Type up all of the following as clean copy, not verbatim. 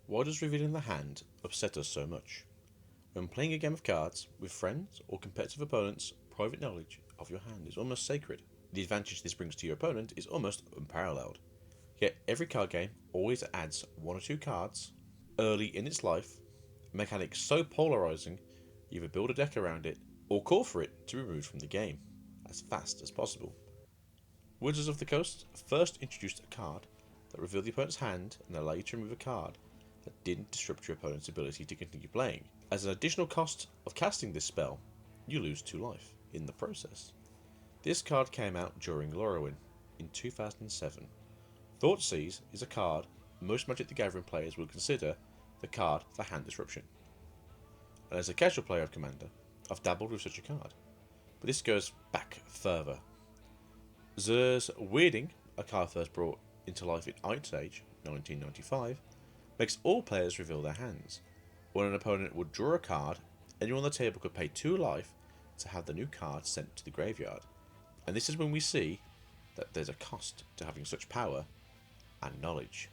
Why does revealing the hand upset us so much? When playing a game of cards with friends or competitive opponents, private knowledge of your hand is almost sacred. The advantage this brings to your opponent is almost unparalleled. Yet every card game always adds one or two cards early in its life, a mechanic so polarizing you either build a deck around it or call for it to be removed from the game as fast as possible. Wizards of the Coast first introduced a card that revealed the opponent's hand and allowed you to remove a card that didn't disrupt your opponent's ability to continue playing. As an additional cost of casting this spell, you lose 2 life in the process. This card came out during Lorwyn in 2007. Thoughtseize is a card most Magic the Gathering players will consider the card for hand disruption. And as a casual player of Commander, I've dabbled with such a card, but this goes back further. Zer's Weirding, a card first brought into life in Ice Age 1995, makes all players reveal their hands. When an opponent would draw a card, anyone on the table could pay 2 life to have the new card sent to the graveyard. And this is when we see that there's a cost to having such power and knowledge.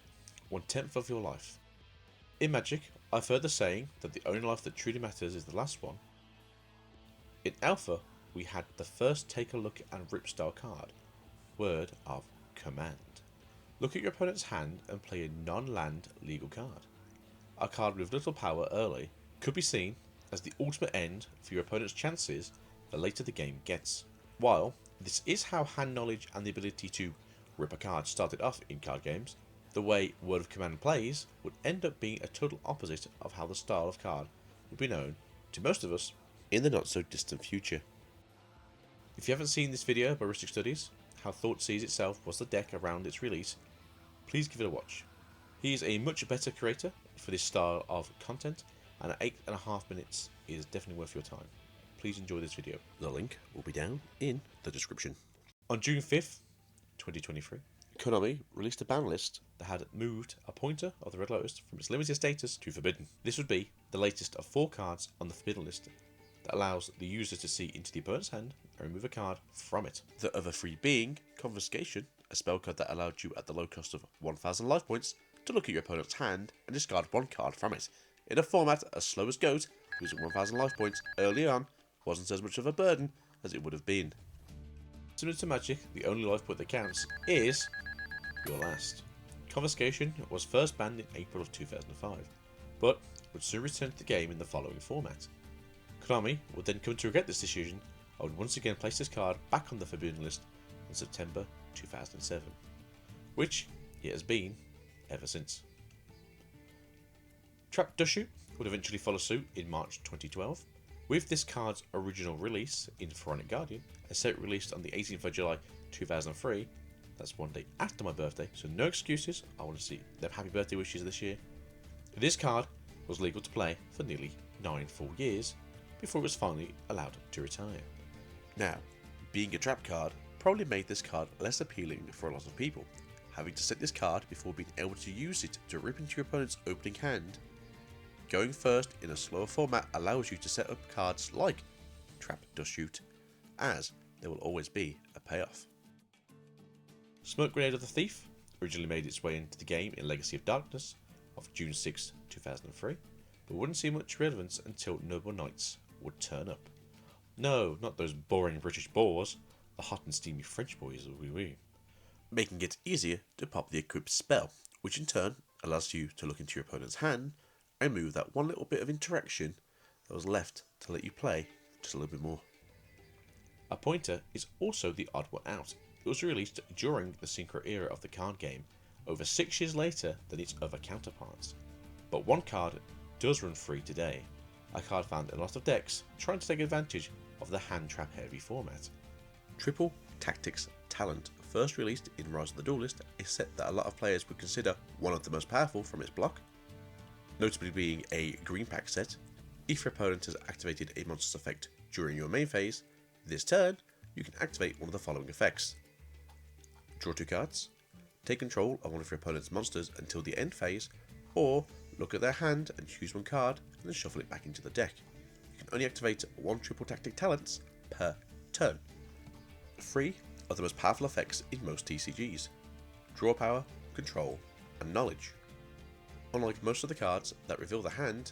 1/10 of your life. In Magic, I've heard the saying that the only life that truly matters is the last one. In Alpha, we had the first take a look and rip style card, Word of Command. Look at your opponent's hand and play a non-land legal card. A card with little power early could be seen as the ultimate end for your opponent's chances the later the game gets. While this is how hand knowledge and the ability to rip a card started off in card games, the way Word of Command plays would end up being a total opposite of how the style of card would be known to most of us in the not so distant future. If you haven't seen this video by Rhystic Studies, how Thoughtseize itself was the deck around its release, please give it a watch. He is a much better creator for this style of content, and at 8.5 minutes is definitely worth your time. Please enjoy this video. The link will be down in the description. On June 5th, 2023, Konami released a ban list that had moved a pointer of the Red Lotus from its limited status to forbidden. This would be the latest of 4 cards on the forbidden list that allows the user to see into the opponent's hand and remove a card from it. The other 3 being Confiscation, a spell card that allowed you at the low cost of 1000 life points to look at your opponent's hand and discard 1 card from it. In a format as slow as GOAT, losing 1000 life points early on wasn't as much of a burden as it would have been. Similar to Magic, the only life point that counts is your last. Confiscation was first banned in April of 2005, but would soon return to the game in the following format. Konami would then come to regret this decision and would once again place this card back on the forbidden list in September 2007, which it has been ever since. Trap Dushu would eventually follow suit in March 2012, with this card's original release in Pharaonic Guardian, a set released on the 18th of July 2003, that's 1 day after my birthday, so no excuses, I want to see them happy birthday wishes this year. This card was legal to play for nearly 9 full years before it was finally allowed to retire. Now, being a trap card probably made this card less appealing for a lot of people. Having to set this card before being able to use it to rip into your opponent's opening hand. Going first in a slower format allows you to set up cards like Trap Dust Shoot, as there will always be a payoff. Smoke Grenade of the Thief originally made its way into the game in Legacy of Darkness of June 6, 2003, but wouldn't see much relevance until Noble Knights would turn up. No, not those boring British boars, the hot and steamy French boys, making it easier to pop the equipped spell, which in turn allows you to look into your opponent's hand and remove that one little bit of interaction that was left to let you play just a little bit more. A pointer is also the odd one out. It was released during the Synchro era of the card game, over 6 years later than its other counterparts. But one card does run free today, a card found in a lot of decks trying to take advantage of the hand trap heavy format. Triple Tactics Talent, first released in Rise of the Duelist, a set that a lot of players would consider one of the most powerful from its block, notably being a green pack set. If your opponent has activated a monster's effect during your main phase, this turn you can activate one of the following effects. Draw 2 cards, take control of one of your opponent's monsters until the end phase, or look at their hand and choose 1 card and then shuffle it back into the deck. You can only activate 1 triple tactic talents per turn. 3 are the most powerful effects in most TCGs: Draw Power, Control, and Knowledge. Unlike most of the cards that reveal the hand,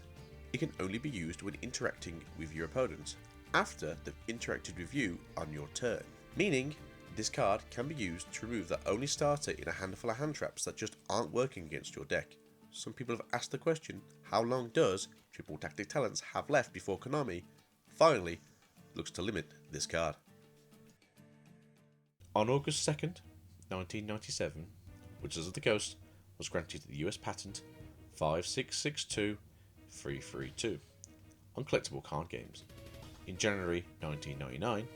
it can only be used when interacting with your opponent after they've interacted with you on your turn, meaning this card can be used to remove the only starter in a handful of hand traps that just aren't working against your deck. Some people have asked the question, how long does Triple Tactic Talents have left before Konami finally looks to limit this card? On August 2nd, 1997, Wizards of the Coast was granted the US patent 5662332 on collectible card games. In January 1999,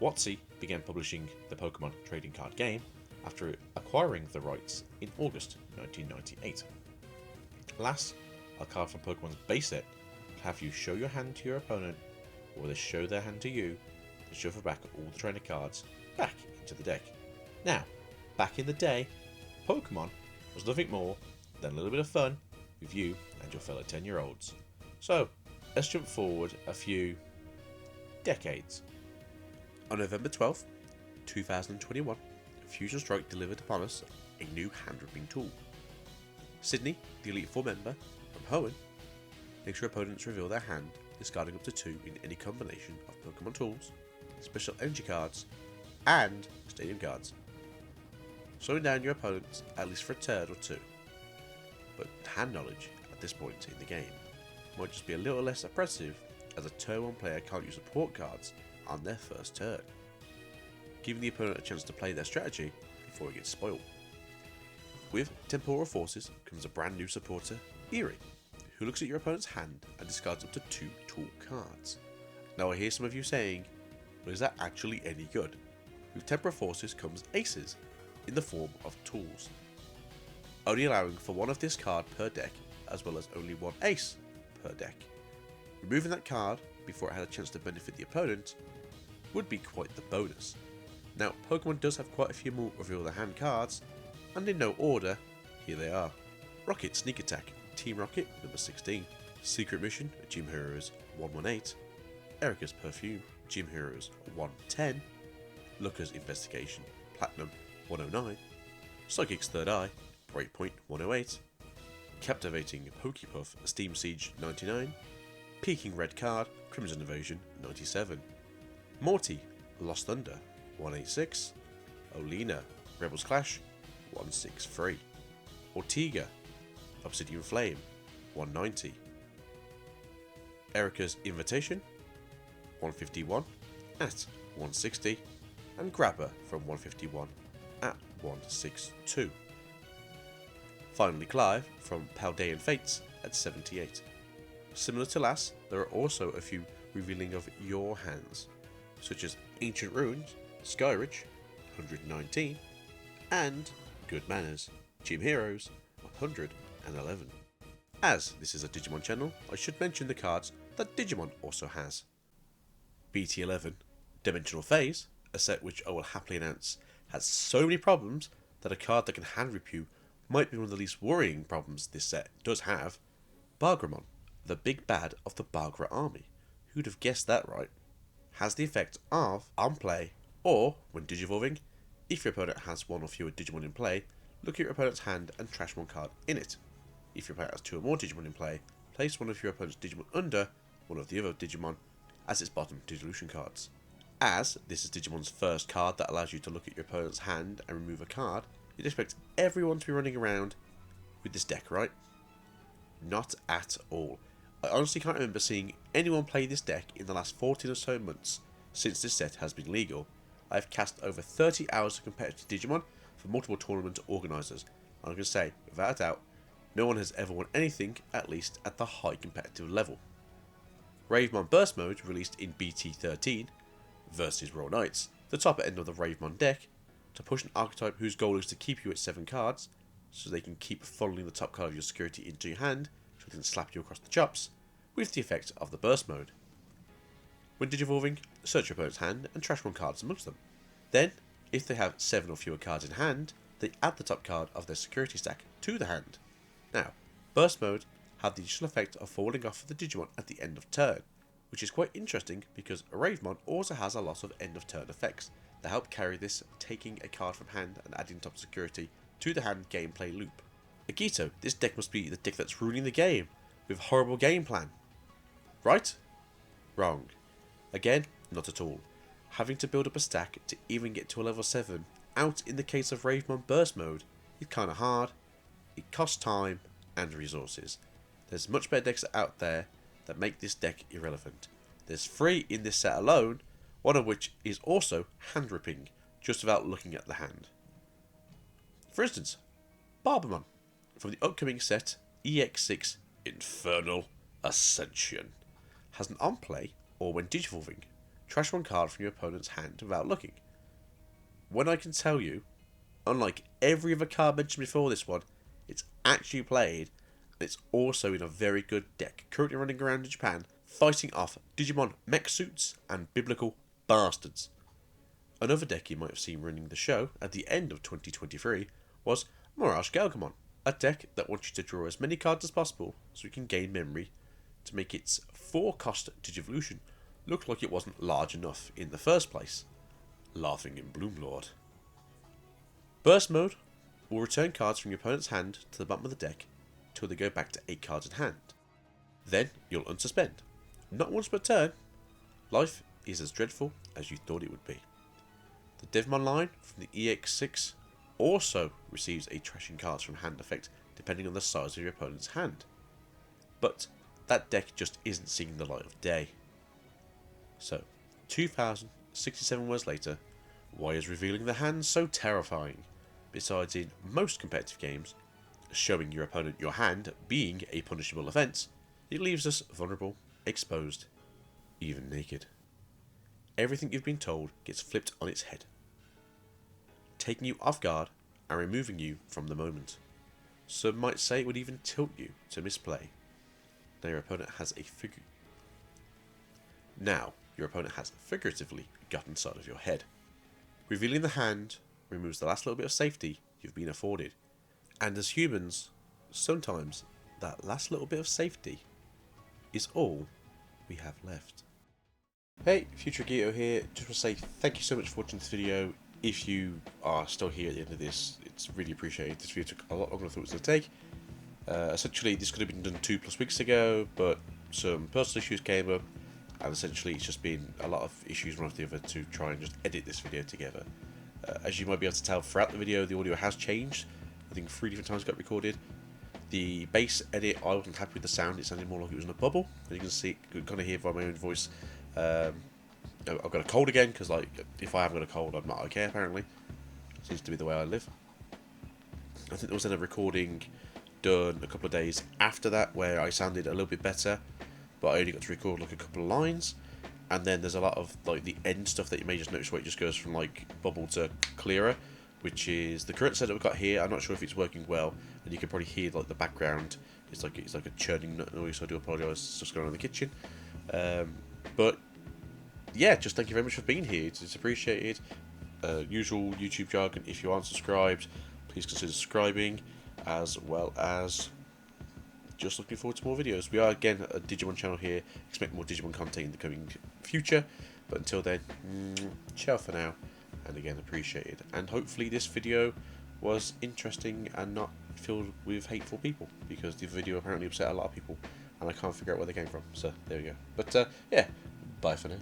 Wotc began publishing the Pokemon trading card game after acquiring the rights in August 1998. Last, a card from Pokemon's base set will have you show your hand to your opponent, or they show their hand to you, and shuffle back all the trainer cards back into the deck. Now, back in the day, Pokemon was nothing more than a little bit of fun with you and your fellow 10-year-olds. So, let's jump forward a few decades. On November 12th, 2021, Fusion Strike delivered upon us a new hand-ripping tool. Sydney, the Elite Four member from Hoenn, makes your opponents reveal their hand, discarding up to 2 in any combination of Pokemon tools, special energy cards, and stadium cards, slowing down your opponents at least for a turn or 2. But hand knowledge at this point in the game might just be a little less oppressive, as a turn 1 player can't use support cards on their first turn, giving the opponent a chance to play their strategy before it gets spoiled. With Temporal Forces comes a brand new supporter, Eerie, who looks at your opponent's hand and discards up to 2 tool cards. Now I hear some of you saying, well, is that actually any good? With Temporal Forces comes Aces, in the form of tools, only allowing for 1 of this card per deck, as well as only 1 ace per deck. Removing that card before it had a chance to benefit the opponent would be quite the bonus. Now, Pokemon does have quite a few more reveal their hand cards, and in no order, here they are. Rocket Sneak Attack, Team Rocket, number 16. Secret Mission, Gym Heroes 118. Erica's Perfume, Gym Heroes 110. Looker's Investigation, Platinum 109. Psychic's Third Eye, Breakpoint 108. Captivating Pokepuff, Steam Siege 99. Peaking Red Card, Crimson Invasion 97. Morty, Lost Thunder 186. Olina, Rebels Clash 163. Ortega, Obsidian Flame 190. Erica's Invitation 151 at 160, and Grabber from 151 at 162. Finally, Clive from Paldean Fates at 78. Similar to last, there are also a few revealing of your hands, such as Ancient Ruins, Skyridge 119, and Good Manners, Gym Heroes 111. As this is a Digimon channel, I should mention the cards that Digimon also has. BT11, Dimensional Phase, a set which I will happily announce has so many problems that a card that can hand rip you might be one of the least worrying problems this set does have. Bargramon, the big bad of the Bargra army, who'd have guessed that right, has the effect of, on play, or when digivolving, if your opponent has 1 or fewer Digimon in play, look at your opponent's hand and trash 1 card in it. If your opponent has 2 or more Digimon in play, place 1 of your opponent's Digimon under 1 of the other Digimon as its bottom dissolution cards. As this is Digimon's first card that allows you to look at your opponent's hand and remove a card, you'd expect everyone to be running around with this deck, right? Not at all. I honestly can't remember seeing anyone play this deck in the last 14 or so months since this set has been legal. I've cast over 30 hours of competitive Digimon for multiple tournament organisers, and I can say, without a doubt, no one has ever won anything, at least at the high competitive level. Ravemon Burst Mode, released in BT13, versus Royal Knights, the top end of the Ravemon deck, to push an archetype whose goal is to keep you at 7 cards, so they can keep funneling the top card of your security into your hand, so they can slap you across the chops, with the effect of the Burst Mode. When digivolving, search your opponent's hand and trash 1 cards amongst them. Then, if they have 7 or fewer cards in hand, they add the top card of their security stack to the hand. Now, Burst Mode have the additional effect of falling off of the Digimon at the end of turn, which is quite interesting because Ravemon also has a lot of end of turn effects that help carry this taking a card from hand and adding top security to the hand gameplay loop. Agito, this deck must be the deck that's ruining the game, with horrible game plan. Right? Wrong. Again, not at all. Having to build up a stack to even get to a level 7, out in the case of Ravemon Burst Mode, is kinda hard, it costs time and resources. There's much better decks out there that make this deck irrelevant. There's 3 in this set alone, one of which is also hand ripping, just without looking at the hand. For instance, Barbamon, from the upcoming set EX6 Infernal Ascension, has an on-play, or when digivolving, trash one card from your opponent's hand without looking. When I can tell you, unlike every other card mentioned before this one, it's actually played, and it's also in a very good deck currently running around in Japan, fighting off Digimon mech suits and biblical bastards. Another deck you might have seen running the show at the end of 2023 was Mirage Galgamon, a deck that wants you to draw as many cards as possible so you can gain memory to make its 4-cost Digivolution look like it wasn't large enough in the first place. Laughing in Bloomlord. Burst Mode will return cards from your opponent's hand to the bottom of the deck till they go back to 8 cards in hand. Then you'll unsuspend. Not once per turn. Life is as dreadful as you thought it would be. The Devmon line from the EX6 also receives a trashing cards from hand effect depending on the size of your opponent's hand. But that deck just isn't seeing the light of day. So, 2067 words later, why is revealing the hand so terrifying? Besides in most competitive games, showing your opponent your hand being a punishable offence, it leaves us vulnerable, exposed, even naked. Everything you've been told gets flipped on its head, taking you off guard and removing you from the moment. Some might say it would even tilt you to misplay. Now your opponent has figuratively got inside of your head. Revealing the hand removes the last little bit of safety you've been afforded. And as humans, sometimes that last little bit of safety is all we have left. Hey, Future Yugioh here. Just want to say thank you so much for watching this video. If you are still here at the end of this, it's really appreciated. This video took a lot longer than I thought it was going to take. Essentially, this could have been done 2+ weeks ago, but some personal issues came up, and essentially it's just been a lot of issues one after the other to try and just edit this video together. As you might be able to tell throughout the video, the audio has changed. I think 3 different times it got recorded. The bass edit, I wasn't happy with the sound. It sounded more like it was in a bubble. And you can see, you can kind of hear by my own voice. I've got a cold again, because like, if I haven't got a cold, I'm not okay apparently. Seems to be the way I live. I think there was then a recording done a couple of days after that where I sounded a little bit better, but I only got to record like a couple of lines. And then there's a lot of like the end stuff that you may just notice where it just goes from like bubble to clearer, which is the current setup we've got here. I'm not sure if it's working well, and you can probably hear like the background. It's like a churning noise, so I do apologise. It's just going on in the kitchen. But yeah, just thank you very much for being here. It's appreciated. Usual YouTube jargon. If you aren't subscribed, please consider subscribing, as well as just looking forward to more videos. We are again a Digimon channel here. Expect more Digimon content in the coming future. But until then, ciao for now. And again, appreciated. And hopefully this video was interesting and not filled with hateful people, because the video apparently upset a lot of people and I can't figure out where they came from. So there we go. But yeah, bye for now.